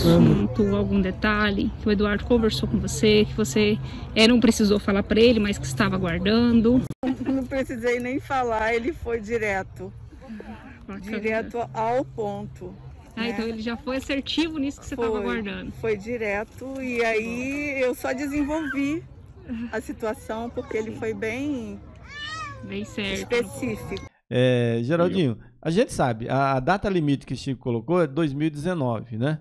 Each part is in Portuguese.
assunto, algum detalhe que o Eduardo conversou com você, que você não precisou falar para ele, mas que estava aguardando? Não precisei nem falar, ele foi direto. Bacana. Direto ao ponto. Né? Então ele já foi assertivo nisso que você estava aguardando. Foi direto e aí eu só desenvolvi a situação porque ele foi bem certo, específico. Geraldinho, a gente sabe, a data limite que o Chico colocou é 2019, né?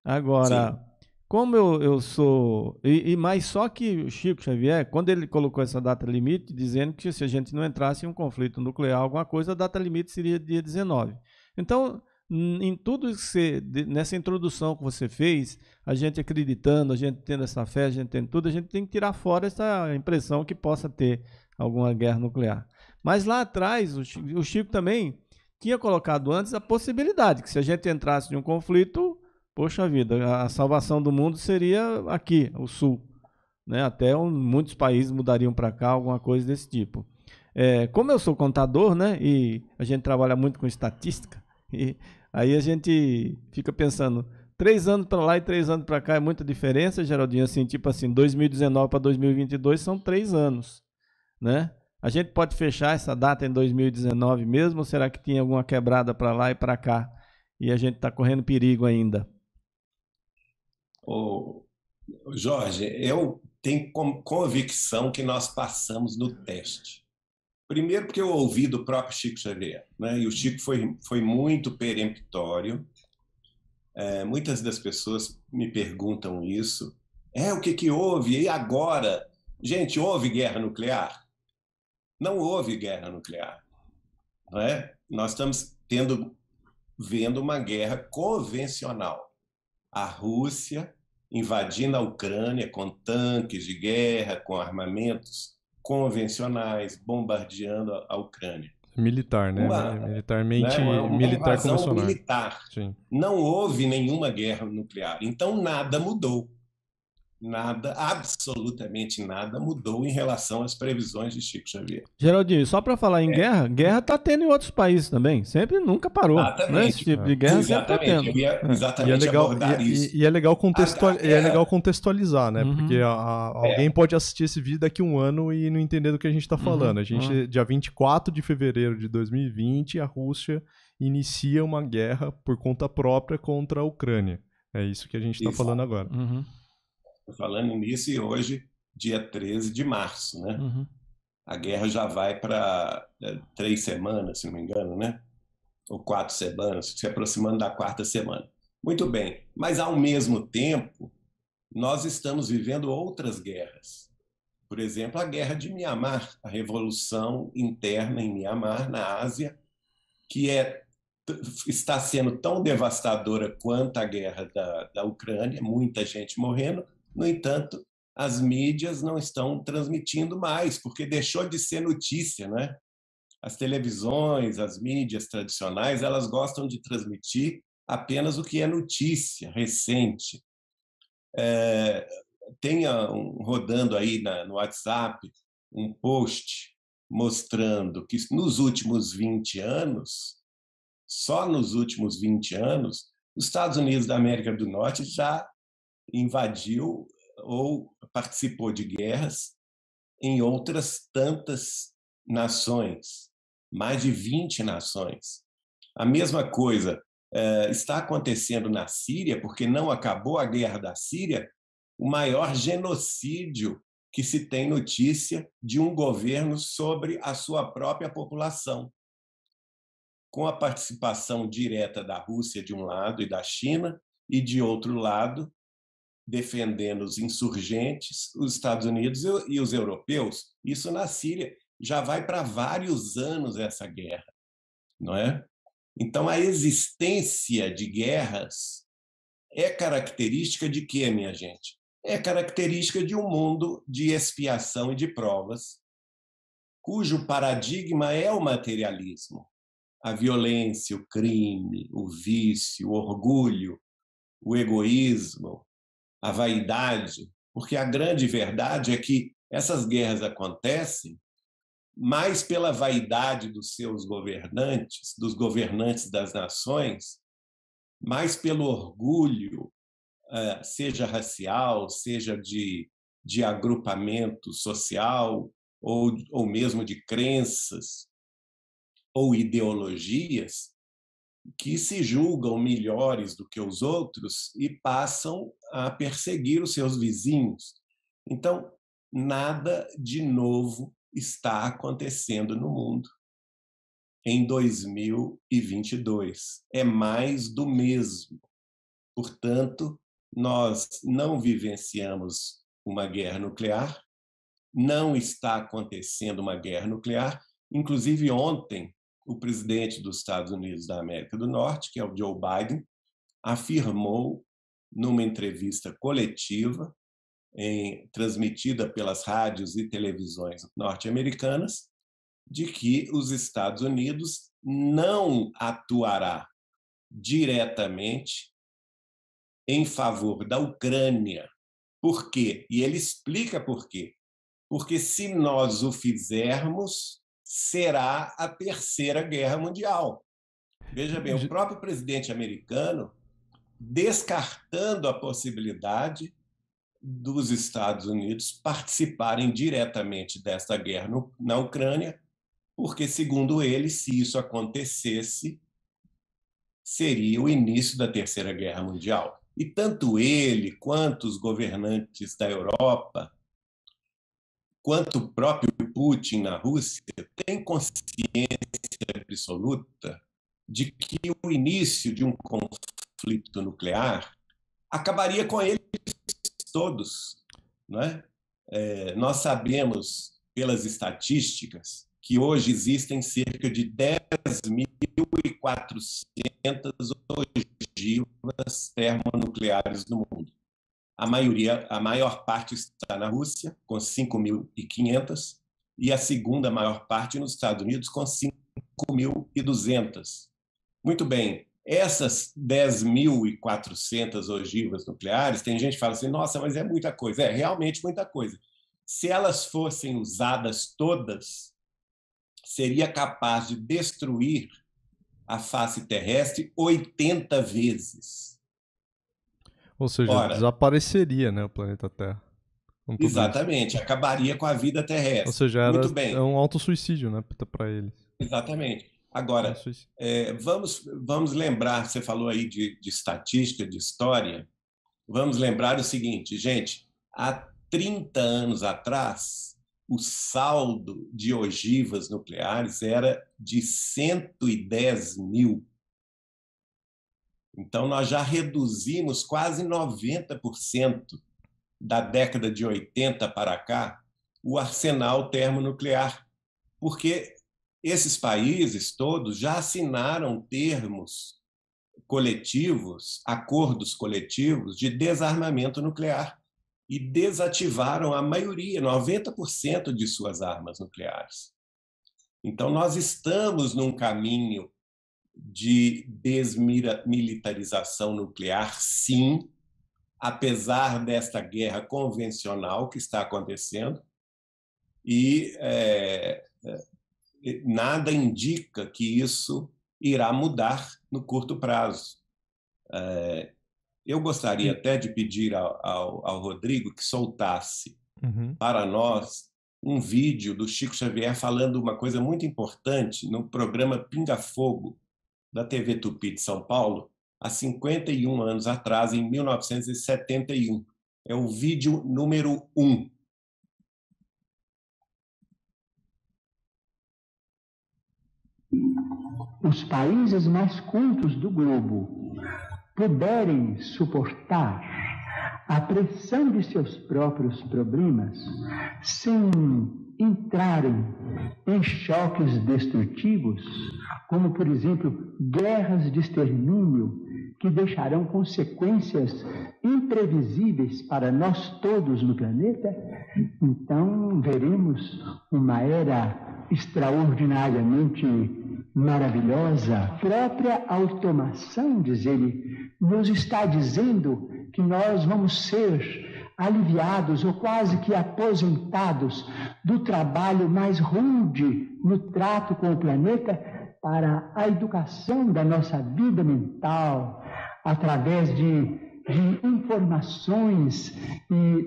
Agora, sim, como eu sou... Mas só que o Chico Xavier, quando ele colocou essa data limite, dizendo que se a gente não entrasse em um conflito nuclear, alguma coisa, a data limite seria dia 19. Então, em tudo isso que nessa introdução que você fez, a gente acreditando, a gente tendo essa fé, a gente tendo tudo, a gente tem que tirar fora essa impressão que possa ter alguma guerra nuclear. Mas lá atrás, o Chico também tinha colocado antes a possibilidade que se a gente entrasse em um conflito, poxa vida, a salvação do mundo seria aqui, o Sul. Né? Até muitos países mudariam para cá, alguma coisa desse tipo. Como eu sou contador, né, e a gente trabalha muito com estatística, e aí a gente fica pensando, 3 anos para lá e 3 anos para cá é muita diferença, Geraldinho, assim, tipo assim, 2019 para 2022 são 3 anos, né? A gente pode fechar essa data em 2019 mesmo, ou será que tinha alguma quebrada para lá e para cá e a gente está correndo perigo ainda? Jorge, eu tenho convicção que nós passamos no teste. Primeiro porque eu ouvi do próprio Chico Xavier, né? E o Chico foi muito peremptório. Muitas das pessoas me perguntam isso. O que houve? E agora? Gente, houve guerra nuclear? Não houve guerra nuclear. Não é? Nós estamos vendo uma guerra convencional. A Rússia invadindo a Ucrânia com tanques de guerra, com armamentos convencionais, bombardeando a Ucrânia. Militar, né? Militarmente, uma militar convencional. Militar. Sim. Não houve nenhuma guerra nuclear. Então nada mudou. Nada, absolutamente nada mudou em relação às previsões de Chico Xavier. Geraldinho, só para falar em guerra está tendo em outros países também. Sempre nunca parou. Exatamente. Né? Esse tipo de guerra sempre está tendo. Eu ia exatamente abordar isso. E é legal contextualizar, né? Porque alguém pode assistir esse vídeo daqui a um ano e não entender do que a gente está falando. A gente, dia 24 de fevereiro de 2020, a Rússia inicia uma guerra por conta própria contra a Ucrânia. É isso que a gente está falando agora. Falando nisso, e hoje, dia 13 de março, né? A guerra já vai para 3 semanas, se não me engano, né? Ou 4 semanas, se aproximando da 4ª semana. Muito bem, mas ao mesmo tempo, nós estamos vivendo outras guerras. Por exemplo, a guerra de Mianmar, a revolução interna em Mianmar, na Ásia, que está sendo tão devastadora quanto a guerra da Ucrânia, muita gente morrendo. No entanto, as mídias não estão transmitindo mais, porque deixou de ser notícia, né? As televisões, as mídias tradicionais, elas gostam de transmitir apenas o que é notícia recente. Tem rodando aí no WhatsApp um post mostrando que nos últimos 20 anos, só nos últimos 20 anos, os Estados Unidos da América do Norte já invadiu ou participou de guerras em outras tantas nações, mais de 20 nações. A mesma coisa está acontecendo na Síria, porque não acabou a guerra da Síria, o maior genocídio que se tem notícia de um governo sobre a sua própria população, com a participação direta da Rússia de um lado e da China, e de outro lado, defendendo os insurgentes, os Estados Unidos e os europeus. Isso na Síria já vai para vários anos essa guerra, não é? Então a existência de guerras é característica de quê, minha gente? É característica de um mundo de expiação e de provas, cujo paradigma é o materialismo, a violência, o crime, o vício, o orgulho, o egoísmo, a vaidade, porque a grande verdade é que essas guerras acontecem mais pela vaidade dos seus governantes, dos governantes das nações, mais pelo orgulho seja racial, seja de agrupamento social, ou mesmo de crenças ou ideologias, que se julgam melhores do que os outros e passam a perseguir os seus vizinhos. Então, nada de novo está acontecendo no mundo em 2022. É mais do mesmo. Portanto, nós não vivenciamos uma guerra nuclear, não está acontecendo uma guerra nuclear. Inclusive, ontem, o presidente dos Estados Unidos da América do Norte, que é o Joe Biden, afirmou, numa entrevista coletiva, transmitida pelas rádios e televisões norte-americanas, de que os Estados Unidos não atuará diretamente em favor da Ucrânia. Por quê? E ele explica por quê. Porque se nós o fizermos, será a Terceira Guerra Mundial. Veja bem, o próprio presidente americano descartando a possibilidade dos Estados Unidos participarem diretamente desta guerra na Ucrânia, porque, segundo ele, se isso acontecesse, seria o início da Terceira Guerra Mundial. E tanto ele, quanto os governantes da Europa, quanto o próprio Putin na Rússia, têm consciência absoluta de que o início de um conflito nuclear acabaria com eles todos. Não é? Nós sabemos, pelas estatísticas, que hoje existem cerca de 10.400 ogivas termonucleares no mundo. A maior parte está na Rússia, com 5.500, e a segunda maior parte nos Estados Unidos, com 5.200. Muito bem, essas 10.400 ogivas nucleares, tem gente que fala assim, nossa, mas é muita coisa. É realmente muita coisa. Se elas fossem usadas todas, seria capaz de destruir a face terrestre 80 vezes. Ou seja, desapareceria, né, o planeta Terra. Exatamente, acabaria com a vida terrestre. Ou seja, muito bem. É um autossuicídio, né, para eles. Exatamente. Agora, vamos lembrar, você falou aí de estatística, de história, vamos lembrar o seguinte, gente, há 30 anos atrás, o saldo de ogivas nucleares era de 110 mil. Então, nós já reduzimos quase 90% da década de 80 para cá o arsenal termonuclear, porque esses países todos já assinaram termos coletivos, acordos coletivos de desarmamento nuclear e desativaram a maioria, 90% de suas armas nucleares. Então, nós estamos num caminho de desmilitarização nuclear, sim, apesar desta guerra convencional que está acontecendo, e nada indica que isso irá mudar no curto prazo. Eu gostaria até de pedir ao Rodrigo que soltasse para nós um vídeo do Chico Xavier falando uma coisa muito importante no programa Pinga Fogo, da TV Tupi de São Paulo, há 51 anos atrás, em 1971. É o vídeo número 1. Os países mais cultos do globo puderem suportar a pressão de seus próprios problemas sem entrarem em choques destrutivos, como, por exemplo, guerras de extermínio que deixarão consequências imprevisíveis para nós todos no planeta, então veremos uma era extraordinariamente maravilhosa. A própria automação, diz ele, nos está dizendo que nós vamos ser aliviados ou quase que aposentados do trabalho mais rude no trato com o planeta para a educação da nossa vida mental, através de informação informações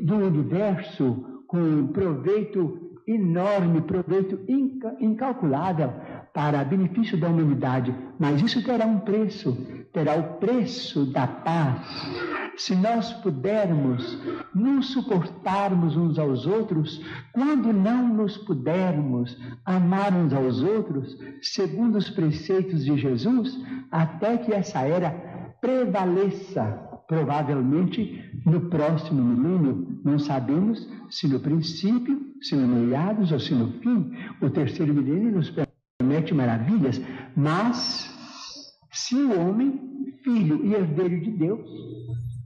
do universo com proveito enorme, proveito incalculável para benefício da humanidade. Mas isso terá um preço, terá o preço da paz. Se nós pudermos nos suportarmos uns aos outros, quando não nos pudermos amar uns aos outros, segundo os preceitos de Jesus, até que essa era prevaleça. Provavelmente no próximo milênio, não sabemos se no princípio, se no meados ou se no fim. O terceiro milênio nos promete maravilhas, mas se o homem, filho e herdeiro de Deus,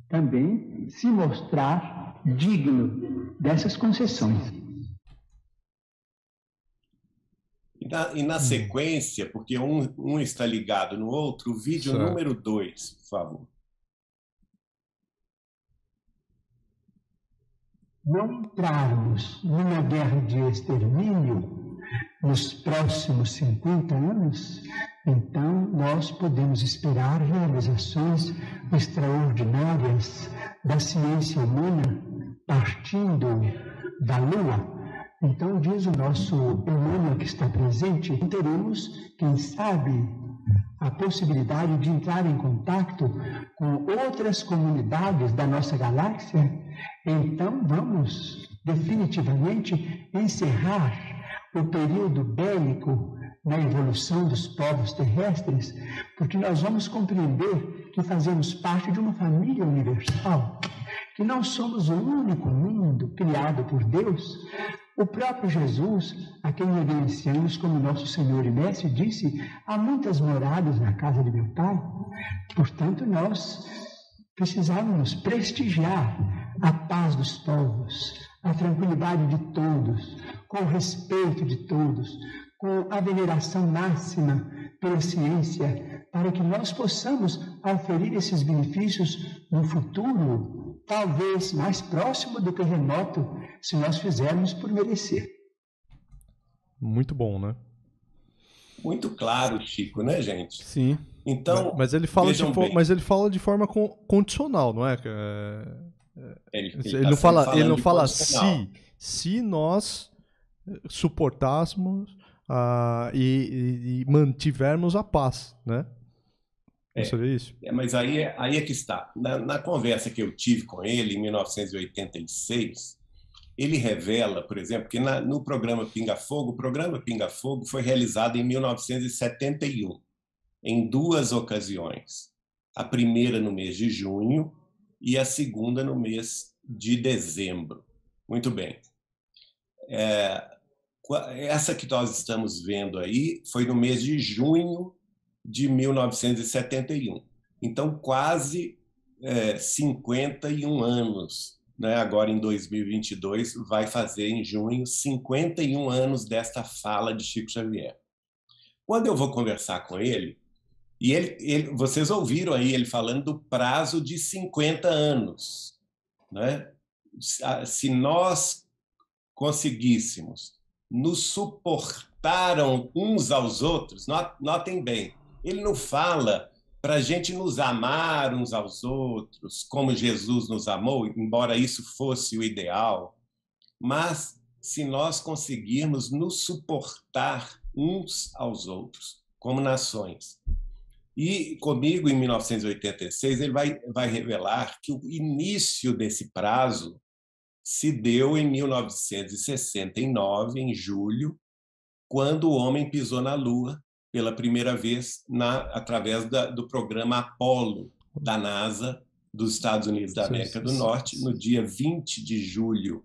também se mostrar digno dessas concessões. E na sequência, porque um está ligado no outro, o vídeo certo. Número 2, por favor. Não entrarmos numa guerra de extermínio nos próximos 50 anos, então nós podemos esperar realizações extraordinárias da ciência humana partindo da Lua. Então, diz o nosso Emmanuel que está presente, teremos, quem sabe, a possibilidade de entrar em contato com outras comunidades da nossa galáxia. Então vamos definitivamente encerrar o período bélico na evolução dos povos terrestres, porque nós vamos compreender que fazemos parte de uma família universal, que não somos o único mundo criado por Deus. O próprio Jesus, a quem reverenciamos como nosso Senhor e Mestre, disse: há muitas moradas na casa de meu Pai. Portanto, nós precisávamos prestigiar a paz dos povos, a tranquilidade de todos, com o respeito de todos, com a veneração máxima pela ciência, para que nós possamos oferir esses benefícios no futuro, talvez mais próximo do que remoto, se nós fizermos por merecer. Muito bom, né? Muito claro, Chico, né, gente? Sim. Então, mas ele fala de forma condicional, não é? Ele não fala se nós suportássemos e mantivermos a paz, né? Você vê isso? Mas aí é que está. Na conversa que eu tive com ele em 1986, ele revela, por exemplo, que no programa Pinga Fogo, o programa Pinga Fogo foi realizado em 1971, em 2 ocasiões. A primeira no mês de junho e a segunda no mês de dezembro. Muito bem. Essa que nós estamos vendo aí foi no mês de junho de 1971. Então, quase 51 anos. Né? Agora, em 2022, vai fazer, em junho, 51 anos desta fala de Chico Xavier. Quando eu vou conversar com ele, vocês ouviram aí ele falando do prazo de 50 anos. Né? Se nós conseguíssemos nos suportar uns aos outros, notem bem, ele não fala para a gente nos amar uns aos outros, como Jesus nos amou, embora isso fosse o ideal, mas se nós conseguirmos nos suportar uns aos outros, como nações. E comigo, em 1986, ele vai revelar que o início desse prazo se deu em 1969, em julho, quando o homem pisou na Lua pela primeira vez através do programa Apollo da NASA dos Estados Unidos da América do Norte. No dia 20 de julho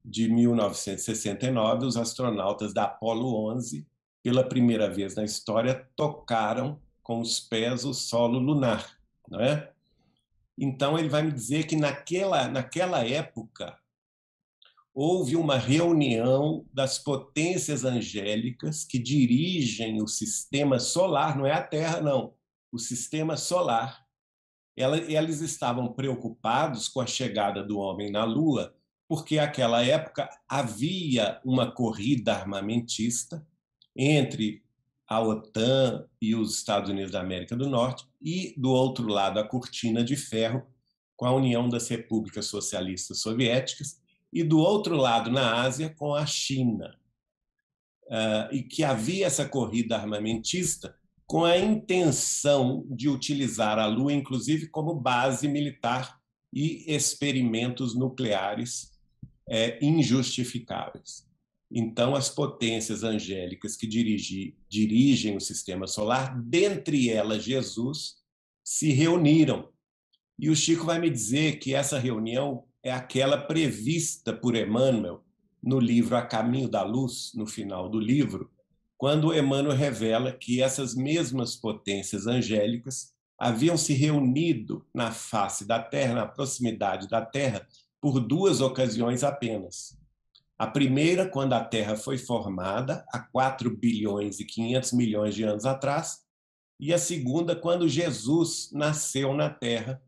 de 1969, os astronautas da Apollo 11, pela primeira vez na história, tocaram com os pés o solo lunar, não é? Então ele vai me dizer que naquela época houve uma reunião das potências angélicas que dirigem o sistema solar, não é a Terra, não, o sistema solar. Eles estavam preocupados com a chegada do homem na Lua, porque naquela época havia uma corrida armamentista entre a OTAN e os Estados Unidos da América do Norte, e, do outro lado, a cortina de ferro, com a União das Repúblicas Socialistas Soviéticas, e do outro lado, na Ásia, com a China. E que havia essa corrida armamentista com a intenção de utilizar a Lua, inclusive, como base militar e experimentos nucleares injustificáveis. Então, as potências angélicas que dirigem o sistema solar, dentre elas Jesus, se reuniram. E o Chico vai me dizer que essa reunião é aquela prevista por Emmanuel no livro A Caminho da Luz, no final do livro, quando Emmanuel revela que essas mesmas potências angélicas haviam se reunido na face da Terra, na proximidade da Terra, por 2 ocasiões apenas. A primeira, quando a Terra foi formada, há 4 bilhões e 500 milhões de anos atrás, e a segunda, quando Jesus nasceu na Terra,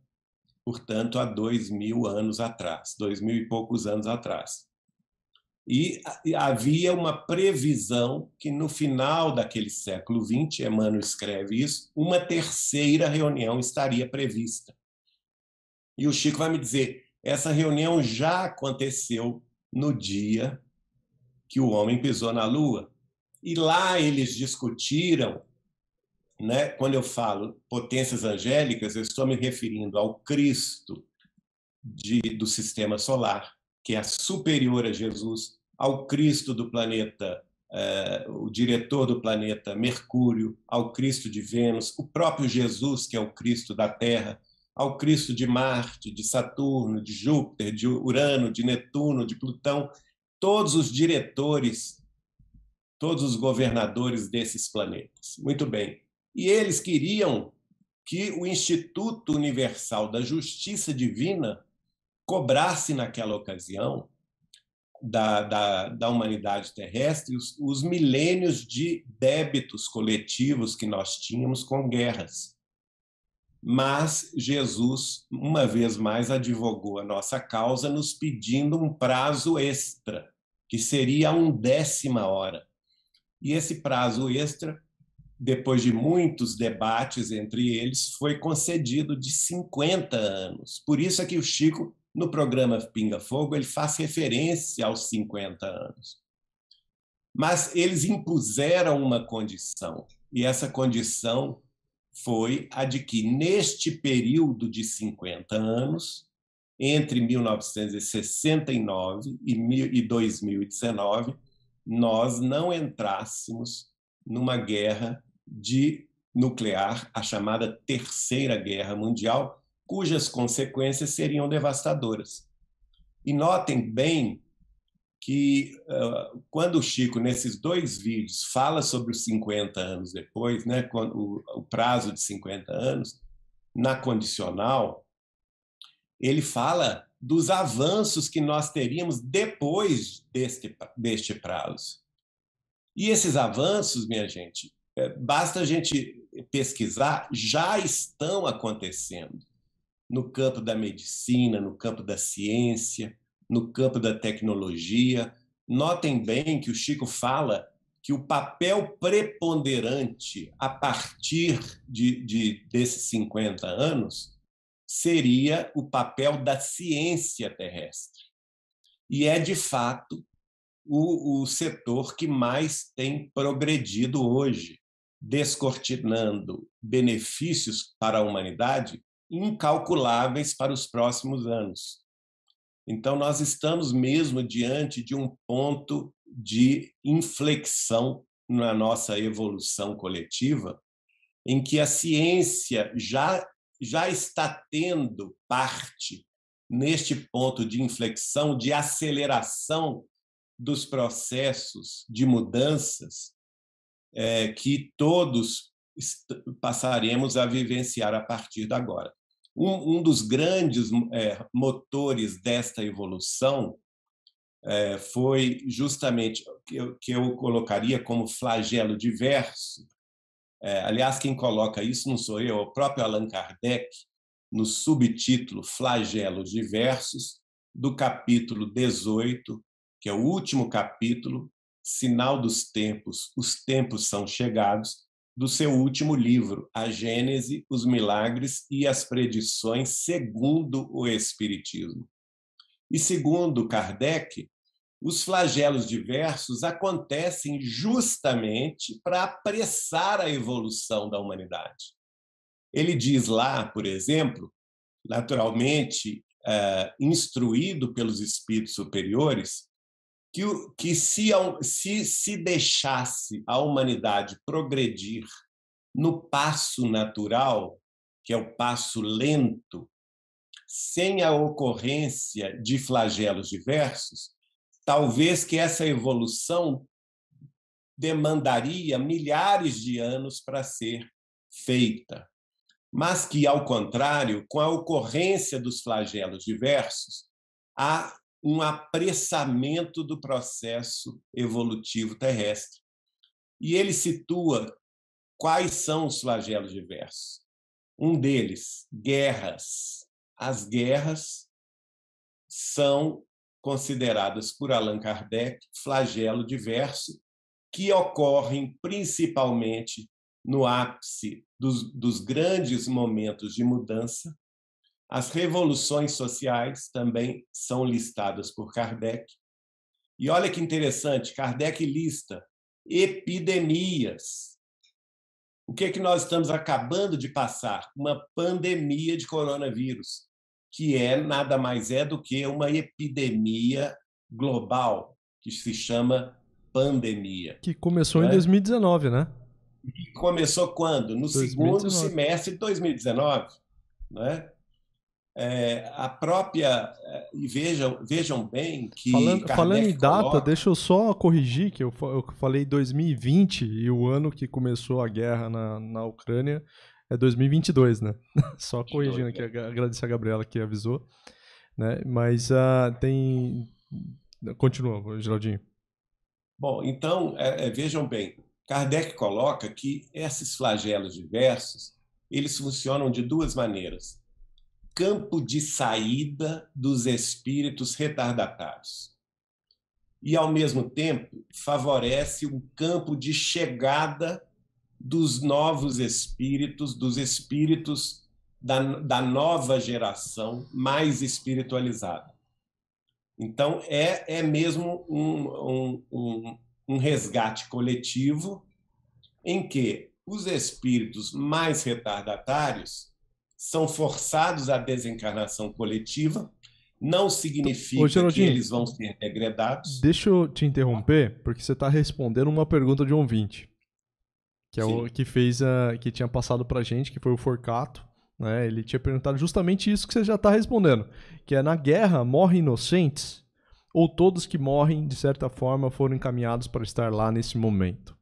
portanto, há 2.000 anos atrás, 2.000 e poucos anos atrás. E havia uma previsão que, no final daquele século XX, Emmanuel escreve isso, uma terceira reunião estaria prevista. E o Chico vai me dizer, essa reunião já aconteceu no dia que o homem pisou na Lua. E lá eles discutiram, né, quando eu falo potências angélicas, eu estou me referindo ao Cristo do sistema solar, que é superior a Jesus, ao Cristo do planeta, o diretor do planeta Mercúrio, ao Cristo de Vênus, o próprio Jesus, que é o Cristo da Terra, ao Cristo de Marte, de Saturno, de Júpiter, de Urano, de Netuno, de Plutão, todos os diretores, todos os governadores desses planetas. Muito bem. E eles queriam que o Instituto Universal da Justiça Divina cobrasse, naquela ocasião, da humanidade terrestre os milênios de débitos coletivos que nós tínhamos com guerras. Mas Jesus, uma vez mais, advogou a nossa causa, nos pedindo um prazo extra, que seria a 1/10 hora. E esse prazo extra, depois de muitos debates entre eles, foi concedido de 50 anos. Por isso é que o Chico, no programa Pinga Fogo, ele faz referência aos 50 anos. Mas eles impuseram uma condição, e essa condição foi a de que, neste período de 50 anos, entre 1969 e 2019, nós não entrássemos numa guerra nuclear, a chamada Terceira Guerra Mundial, cujas consequências seriam devastadoras. E notem bem que, quando o Chico, nesses 2 vídeos, fala sobre os 50 anos depois, né, o prazo de 50 anos, na condicional, ele fala dos avanços que nós teríamos depois deste prazo. E esses avanços, minha gente, basta a gente pesquisar, já estão acontecendo no campo da medicina, no campo da ciência, no campo da tecnologia. Notem bem que o Chico fala que o papel preponderante a partir desses 50 anos seria o papel da ciência terrestre. E é, de fato, o setor que mais tem progredido hoje, descortinando benefícios para a humanidade incalculáveis para os próximos anos. Então, nós estamos mesmo diante de um ponto de inflexão na nossa evolução coletiva, em que a ciência já está tendo parte neste ponto de inflexão, de aceleração dos processos de mudanças que todos passaremos a vivenciar a partir de agora. Um dos grandes motores desta evolução foi justamente que eu colocaria como flagelo diverso. Aliás, quem coloca isso não sou eu, é o próprio Allan Kardec, no subtítulo Flagelos Diversos, do capítulo 18, que é o último capítulo, Sinal dos Tempos, os tempos são chegados, do seu último livro, A Gênese, os Milagres e as Predições segundo o Espiritismo. E segundo Kardec, os flagelos diversos acontecem justamente para apressar a evolução da humanidade. Ele diz lá, por exemplo, naturalmente instruído pelos espíritos superiores, que se deixasse a humanidade progredir no passo natural, que é o passo lento, sem a ocorrência de flagelos diversos, talvez que essa evolução demandaria milhares de anos para ser feita. Mas que, ao contrário, com a ocorrência dos flagelos diversos, há um apressamento do processo evolutivo terrestre. E ele situa quais são os flagelos diversos. Um deles, guerras. As guerras são consideradas por Allan Kardec flagelo diverso, que ocorrem principalmente no ápice dos grandes momentos de mudança. As revoluções sociais também são listadas por Kardec. E olha que interessante, Kardec lista epidemias. O que é que nós estamos acabando de passar? Uma pandemia de coronavírus, que nada mais é do que uma epidemia global, que se chama pandemia. Que começou em 2019, né? E começou quando? No 2019. Segundo semestre de 2019. Né? A própria... E vejam bem que... Falando em data, deixa eu só corrigir, que eu falei 2020 e o ano que começou a guerra na Ucrânia é 2022, né? Só corrigindo aqui, agradecer a Gabriela que avisou. Né? Mas tem... Continua, Geraldinho. Bom, então, vejam bem, Kardec coloca que esses flagelos diversos, eles funcionam de duas maneiras. Campo de saída dos espíritos retardatários. E, ao mesmo tempo, favorece um campo de chegada dos novos espíritos, dos espíritos da nova geração mais espiritualizada. Então, é mesmo um resgate coletivo em que os espíritos mais retardatários são forçados à desencarnação coletiva, não significa que eles vão ser degradados. Deixa eu te interromper, porque você está respondendo uma pergunta de um ouvinte, que é o que fez que tinha passado para a gente, que foi o Forcato. Né? Ele tinha perguntado justamente isso que você já está respondendo, que é: na guerra morrem inocentes ou todos que morrem, de certa forma, foram encaminhados para estar lá nesse momento?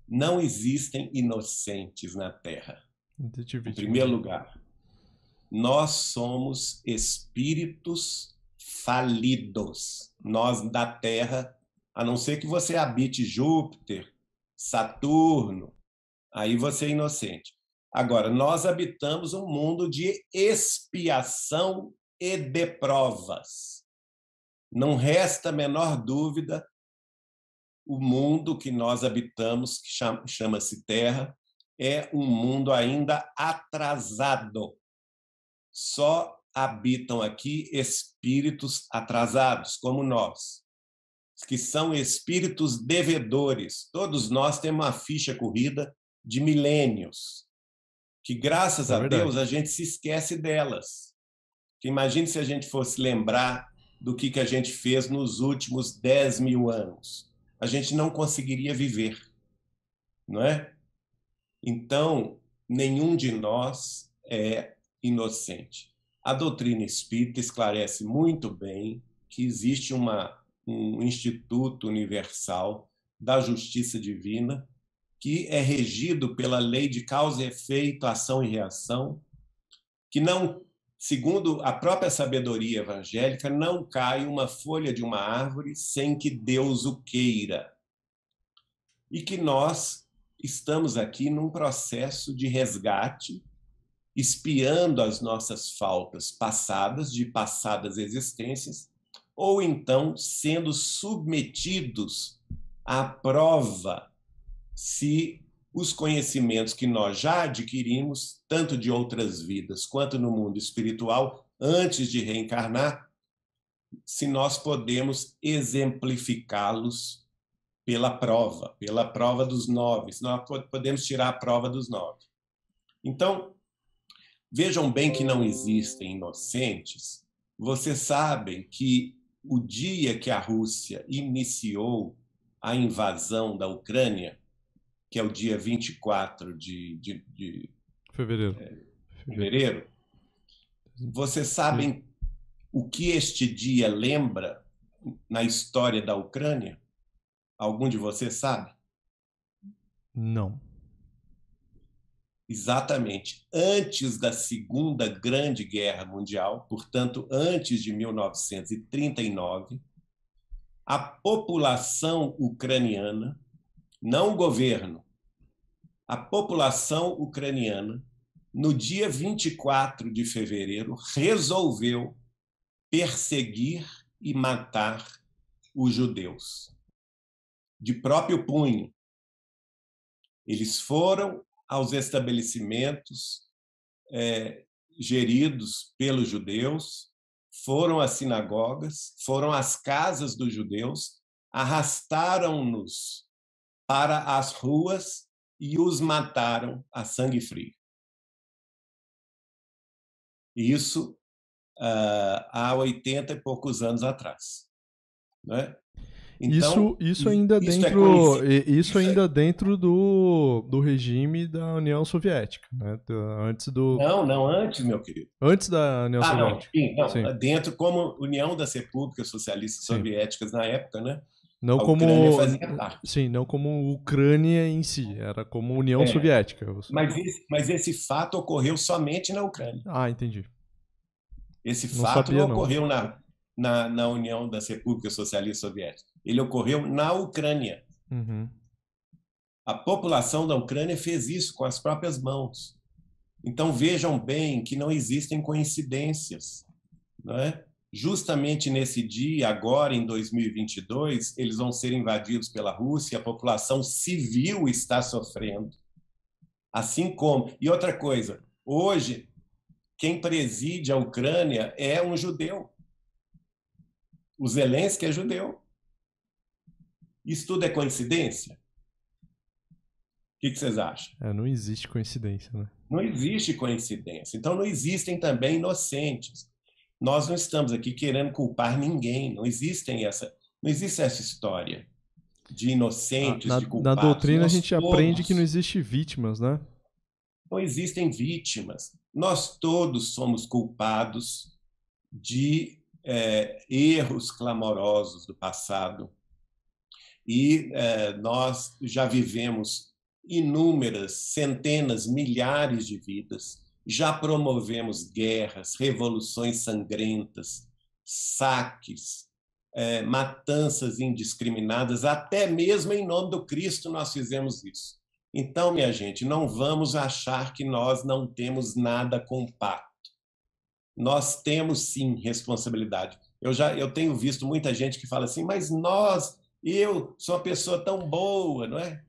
Não existem inocentes na Terra. Em primeiro lugar, nós somos espíritos falidos. Nós da Terra, a não ser que você habite Júpiter, Saturno, aí você é inocente. Agora, nós habitamos um mundo de expiação e de provas. Não resta a menor dúvida, o mundo que nós habitamos, que chama-se Terra, é um mundo ainda atrasado. Só habitam aqui espíritos atrasados, como nós, que são espíritos devedores. Todos nós temos uma ficha corrida de milênios, que, graças a Deus, a gente se esquece delas. Que imagine se a gente fosse lembrar do que a gente fez nos últimos 10 mil anos. A gente não conseguiria viver, não é? Então, nenhum de nós é inocente. A doutrina espírita esclarece muito bem que existe um Instituto Universal da Justiça Divina, que é regido pela lei de causa e efeito, ação e reação, que não, segundo a própria sabedoria evangélica, não cai uma folha de uma árvore sem que Deus o queira. E que nós estamos aqui num processo de resgate, espiando as nossas faltas passadas, de passadas existências, ou então sendo submetidos à prova se os conhecimentos que nós já adquirimos, tanto de outras vidas quanto no mundo espiritual, antes de reencarnar, se nós podemos exemplificá-los pela prova dos 9, se nós podemos tirar a prova dos 9. Então, vejam bem que não existem inocentes. Vocês sabem que o dia que a Rússia iniciou a invasão da Ucrânia, que é o dia 24 de fevereiro, vocês sabem o que este dia lembra na história da Ucrânia? Algum de vocês sabe? Não. Exatamente. Antes da Segunda Grande Guerra Mundial, portanto, antes de 1939, a população ucraniana, não o governo, a população ucraniana, no dia 24 de fevereiro, resolveu perseguir e matar os judeus. De próprio punho. Eles foram aos estabelecimentos geridos pelos judeus, foram às sinagogas, foram às casas dos judeus, arrastaram-nos para as ruas e os mataram a sangue frio. Isso há 80 e poucos anos atrás. Não é? Então, isso ainda dentro do regime da União Soviética, né? Antes do... Não, antes, meu querido. Antes da União Soviética. Sim. Dentro como União das Repúblicas Socialistas Soviéticas na época, né? Não a como Ucrânia fazia parte. Sim, não como Ucrânia em si, era como União Soviética. Mas esse fato ocorreu somente na Ucrânia. Ah, entendi. Esse fato não ocorreu na União das Repúblicas Socialistas Soviéticas. Ele ocorreu na Ucrânia. Uhum. A população da Ucrânia fez isso com as próprias mãos. Então, vejam bem que não existem coincidências. Não é? Justamente nesse dia, agora em 2022, eles vão ser invadidos pela Rússia, a população civil está sofrendo. Assim como... E outra coisa, hoje, quem preside a Ucrânia é um judeu. O Zelensky é judeu. Isso tudo é coincidência? O que vocês acham? Não existe coincidência, né? Não existe coincidência. Então, não existem também inocentes. Nós não estamos aqui querendo culpar ninguém. Não existe essa história de inocentes, de culpados. Na doutrina, a gente aprende que não existe vítimas, né? Não existem vítimas. Nós todos somos culpados de erros clamorosos do passado. E nós já vivemos inúmeras, centenas, milhares de vidas, já promovemos guerras, revoluções sangrentas, saques, matanças indiscriminadas, até mesmo em nome do Cristo nós fizemos isso. Então, minha gente, não vamos achar que nós não temos nada compacto. Nós temos, sim, responsabilidade. Eu tenho visto muita gente que fala assim, mas eu sou uma pessoa tão boa, não é?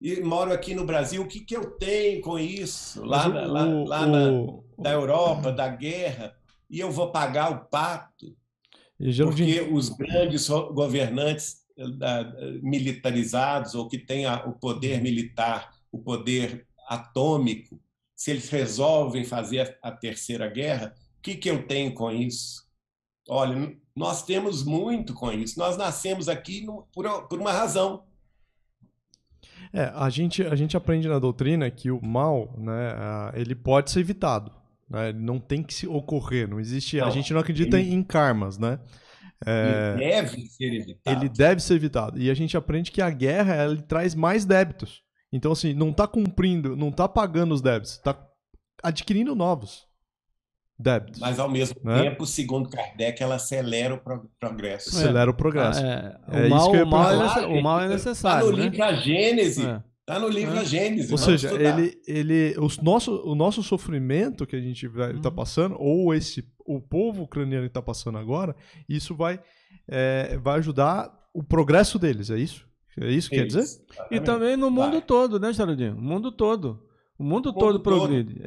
E moro aqui no Brasil, o que eu tenho com isso? Lá da Europa, da guerra, e eu vou pagar o pato? Porque os grandes governantes militarizados, ou que têm o poder militar, o poder atômico, se eles resolvem fazer a terceira guerra, o que eu tenho com isso? Olha, nós temos muito com isso. Nós nascemos aqui por uma razão. A gente aprende na doutrina que o mal, né, ele pode ser evitado. Né? Ele não tem que se ocorrer. Não existe. A gente não acredita em karmas, né? Ele deve ser evitado. Ele deve ser evitado. E a gente aprende que a guerra ela traz mais débitos. Então, assim, não está cumprindo, não está pagando os débitos, está adquirindo novos débitos. Mas, ao mesmo tempo, segundo Kardec, ela acelera o progresso. Acelera o progresso. O mal é necessário. Está no livro da Gênese. Está no livro da Gênese. Ou seja, o nosso sofrimento que a gente está passando, ou o povo ucraniano que está passando agora, isso vai ajudar o progresso deles, é isso? É isso que quer dizer? E também no mundo todo, né, Geraldinho? O mundo todo. O mundo todo progride.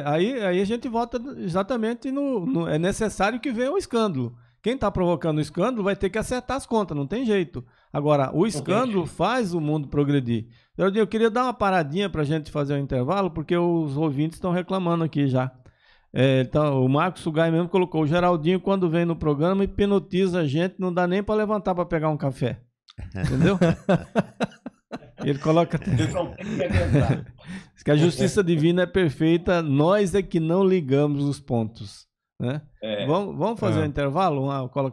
Aí a gente volta exatamente no... É necessário que venha o escândalo. Quem está provocando o escândalo vai ter que acertar as contas, não tem jeito. Agora, o escândalo faz o mundo progredir. Geraldinho, eu queria dar uma paradinha para a gente fazer um intervalo, porque os ouvintes estão reclamando aqui já. Então, o Marcos Sugai mesmo colocou: o Geraldinho, quando vem no programa, hipnotiza a gente, não dá nem para levantar para pegar um café. Entendeu? Ele coloca... Diz que a justiça divina é perfeita, nós é que não ligamos os pontos. Né? Vamos fazer um intervalo? Colocar